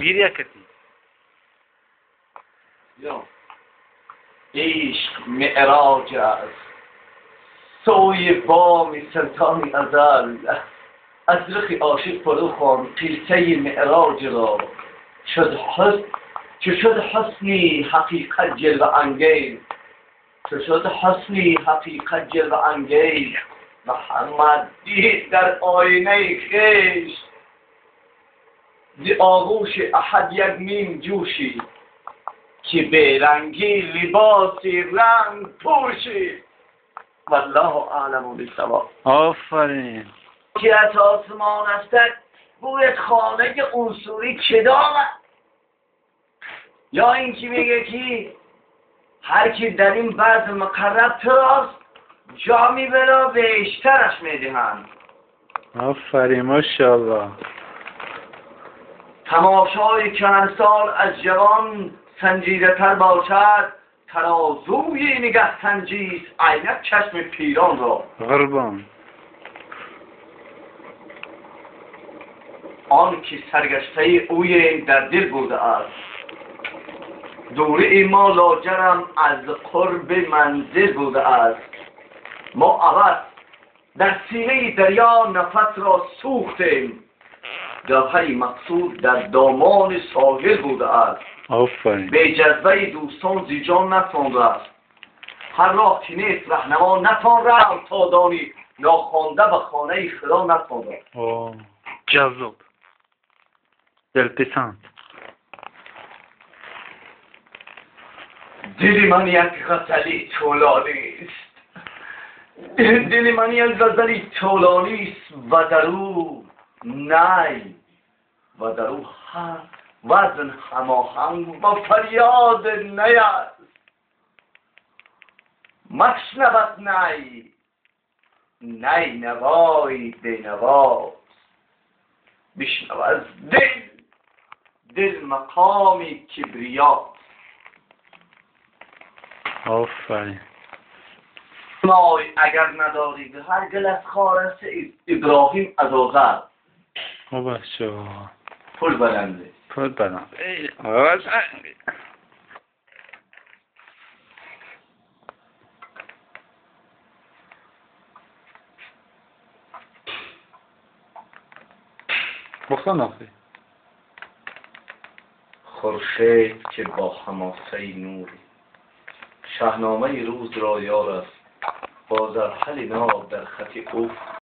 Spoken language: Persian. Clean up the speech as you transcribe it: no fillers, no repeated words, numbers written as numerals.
گیری کتی یا عشق معراج است سوی بام سلطان ازل از رخ عاشق فرو خوان قصه معراج را چه شد حسنی حقیقت جلوه انگیز چه شد حسنی حقیقت جلوه انگیز محمد دید در آینه خویش ز آغوش احد یک نیم جوشی که بیرنگی لباسی رنگ پوشی والله اعلم بالصواب. آفرین. که از آسمان استد بوی خانه اصولی کدام یا اینکه میگه که هر کی در این بعض مقرب تراست جامی بلا بیشترش میدهند. آفرین ماشاءالله. تماشای کهنسال از جوان سنجیده تر باشد ترازوی نگه سنجیست عینک چشم پیران را. قربان. آن که سرگشته اوی در دل بوده است دوره ما لاجرم از قرب منزل بوده است ما عوض در سینه دریا نفس را سوختیم جوهر مقصود در دامان ساحل بوده است. آفرین. به جذبه دوستان زیجان نتوان رفت هر راه که نیست رهنما نتوان رفت تا دانی ناخوانده به خانه خدا نتوان رفت. جذاب دلپسند. دل من یک غزلی طولانی است دل من یک غزلی طولانی است و در او نی و در او وزن هماهنگ با فریاد نی است مشنود نی نوای بینواست بشنو از دل مقامی کبریا. آفرین. مای اگر ندارید هر گل از خارس ابراهیم از آذر. بچه پول بلنده پول بلنده آواز بخون آخی. خورشید که با حماسه نور شاهنامه روز را یار است با زرحل ناب در خط او